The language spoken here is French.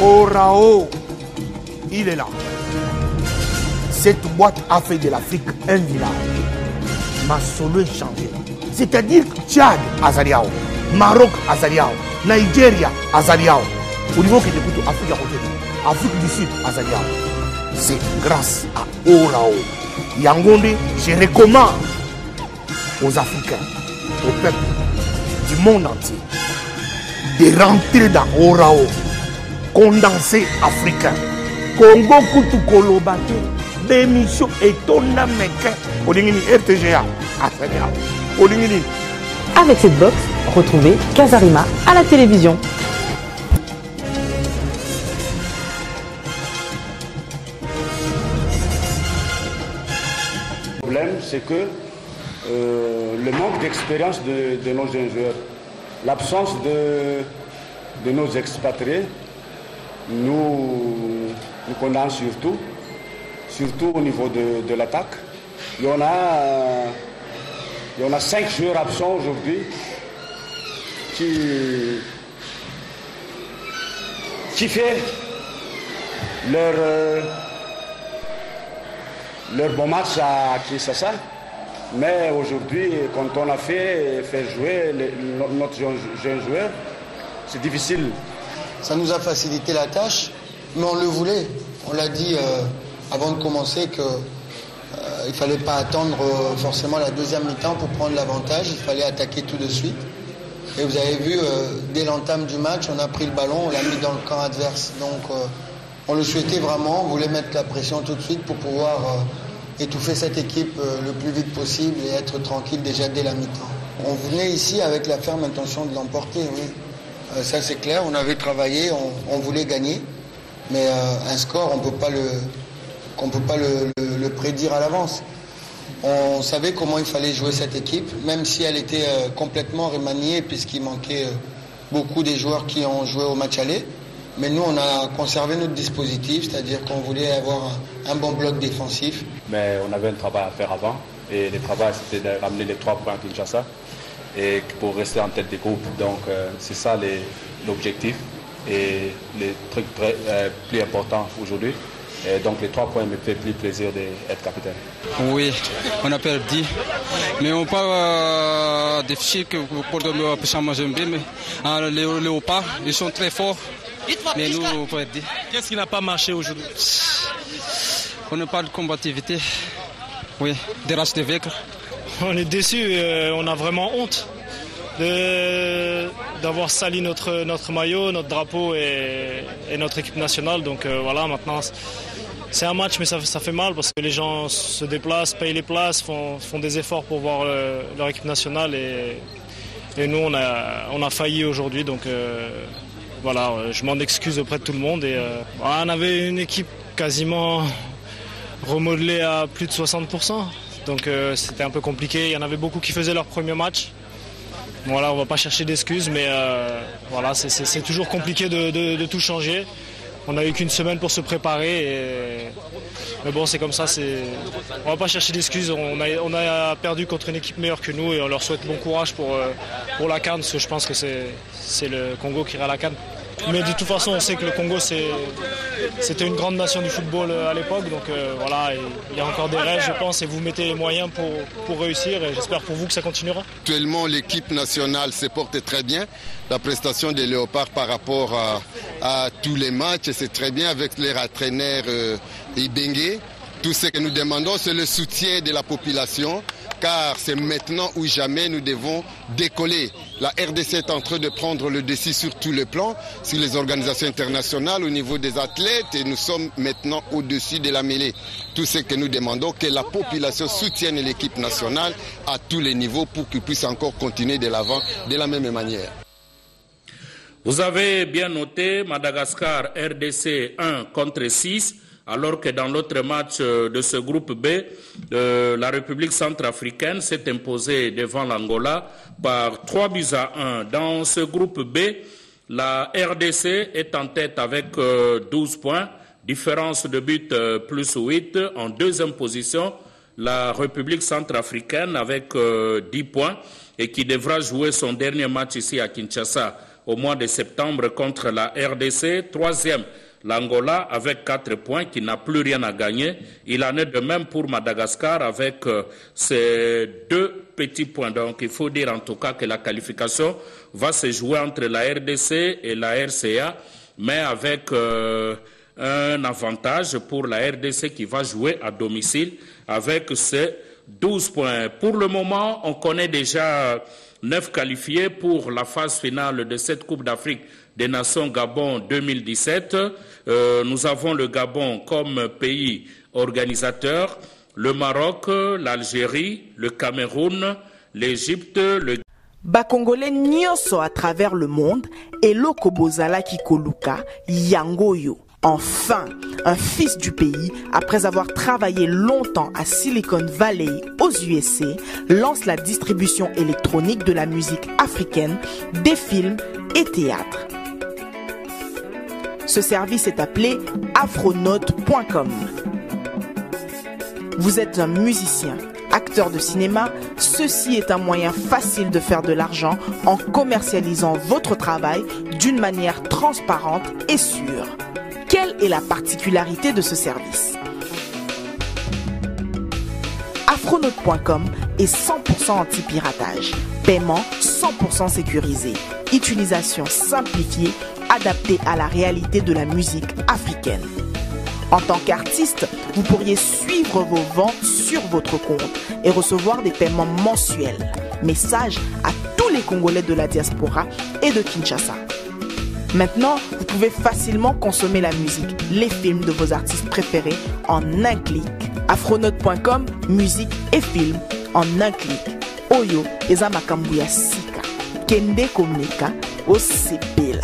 Orao, il est là. Cette boîte a fait de l'Afrique un village. Ma solo est changé. C'est-à-dire Tchad, Azaliao, Maroc, Azaliao, Nigeria, Azaliao. Au niveau qui est plutôt Afrique à côté. Afrique du Sud, Azaliao. C'est grâce à Orao. Yangonde, je recommande aux Africains, au peuple du monde entier, de rentrer dans Orao, condensé africain. Congo Koutou Kolobate, démission et Tona Meka, Olingini RTGA, Azaliao. Olingini. Avec cette box, retrouvez Casarima à la télévision. Le problème, c'est que le manque d'expérience de nos jeunes joueurs, l'absence de nos expatriés, nous condamne surtout au niveau de l'attaque. Il y en a 5 joueurs absents aujourd'hui qui fait leur bon match à Kinshasa. Mais aujourd'hui, quand on a fait jouer notre jeune joueur, c'est difficile. Ça nous a facilité la tâche, mais on le voulait. On l'a dit avant de commencer qu'il ne fallait pas attendre forcément la deuxième mi-temps pour prendre l'avantage. Il fallait attaquer tout de suite. Et vous avez vu, dès l'entame du match, on a pris le ballon, on l'a mis dans le camp adverse. Donc on le souhaitait vraiment, on voulait mettre la pression tout de suite pour pouvoir étouffer cette équipe le plus vite possible et être tranquille déjà dès la mi-temps. On venait ici avec la ferme intention de l'emporter, oui. Ça c'est clair, on avait travaillé, on voulait gagner, mais un score on ne peut pas le prédire à l'avance. On savait comment il fallait jouer cette équipe, même si elle était complètement remaniée puisqu'il manquait beaucoup des joueurs qui ont joué au match aller. Mais nous, on a conservé notre dispositif, c'est-à-dire qu'on voulait avoir un bon bloc défensif. Mais on avait un travail à faire avant. Et le travail, c'était de ramener les 3 points à Kinshasa et pour rester en tête des groupes. Donc, c'est ça l'objectif et le truc plus important aujourd'hui. Et donc, les 3 points me fait plus plaisir d'être capitaine. Oui, on a perdu. Mais on pas difficile pour le Péchama Jembe. Mais les Léopards, ils sont très forts. Mais nous, on peut dire. Qu'est-ce qui n'a pas marché aujourd'hui? On n'a pas de combativité. Oui, des races de vaincre. On est déçus, on a vraiment honte d'avoir sali notre maillot, notre drapeau et notre équipe nationale. Donc voilà, maintenant, c'est un match, mais ça fait mal parce que les gens se déplacent, payent les places, font des efforts pour voir leur équipe nationale. Et nous, on a failli aujourd'hui. Donc voilà, je m'en excuse auprès de tout le monde. Et, on avait une équipe quasiment remodelée à plus de 60%. Donc c'était un peu compliqué. Il y en avait beaucoup qui faisaient leur premier match. Voilà, on ne va pas chercher d'excuses, mais voilà, c'est toujours compliqué de tout changer. On n'a eu qu'une semaine pour se préparer. Mais bon, c'est comme ça. On ne va pas chercher d'excuses. On a perdu contre une équipe meilleure que nous et on leur souhaite bon courage pour la CAN, parce que je pense que c'est le Congo qui ira à la CAN. Mais de toute façon, on sait que le Congo, c'était une grande nation du football à l'époque. Donc voilà, il y a encore des rêves, je pense, et vous mettez les moyens pour réussir. Et j'espère pour vous que ça continuera. Actuellement, l'équipe nationale se porte très bien. La prestation des Léopards par rapport à tous les matchs, c'est très bien avec les entraîneurs Ibengue. Tout ce que nous demandons, c'est le soutien de la population, car c'est maintenant ou jamais nous devons décoller. La RDC est en train de prendre le dessus sur tous les plans, sur les organisations internationales, au niveau des athlètes, et nous sommes maintenant au-dessus de la mêlée. Tout ce que nous demandons, que la population soutienne l'équipe nationale à tous les niveaux pour qu'ils puissent encore continuer de l'avant de la même manière. Vous avez bien noté Madagascar RDC 1 contre 6. Alors que dans l'autre match de ce groupe B, la République centrafricaine s'est imposée devant l'Angola par 3-1. Dans ce groupe B, la RDC est en tête avec 12 points, différence de but plus 8. En deuxième position, la République centrafricaine avec 10 points et qui devra jouer son dernier match ici à Kinshasa au mois de septembre contre la RDC. Troisième, l'Angola avec 4 points qui n'a plus rien à gagner. Il en est de même pour Madagascar avec ses 2 petits points. Donc il faut dire en tout cas que la qualification va se jouer entre la RDC et la RCA, mais avec un avantage pour la RDC qui va jouer à domicile avec ses 12 points. Pour le moment, on connaît déjà 9 qualifiés pour la phase finale de cette Coupe d'Afrique des Nations Gabon 2017. Nous avons le Gabon comme pays organisateur, le Maroc, l'Algérie, le Cameroun, l'Égypte, le Bakongolais nyonso à travers le monde, eloko bozala kikoluka yangoyo. Enfin, un fils du pays, après avoir travaillé longtemps à Silicon Valley aux USA, lance la distribution électronique de la musique africaine, des films et théâtres. Ce service est appelé afronote.com. Vous êtes un musicien, acteur de cinéma, ceci est un moyen facile de faire de l'argent en commercialisant votre travail d'une manière transparente et sûre. Quelle est la particularité de ce service? Afronote.com est 100% anti-piratage, paiement 100% sécurisé, utilisation simplifiée, adaptée à la réalité de la musique africaine. En tant qu'artiste, vous pourriez suivre vos ventes sur votre compte et recevoir des paiements mensuels. Message à tous les Congolais de la diaspora et de Kinshasa. Maintenant, vous pouvez facilement consommer la musique, les films de vos artistes préférés en un clic. Afronote.com, musique et films en un clic. Oyo, eza makambu ya sika. Kende komeka, osepela.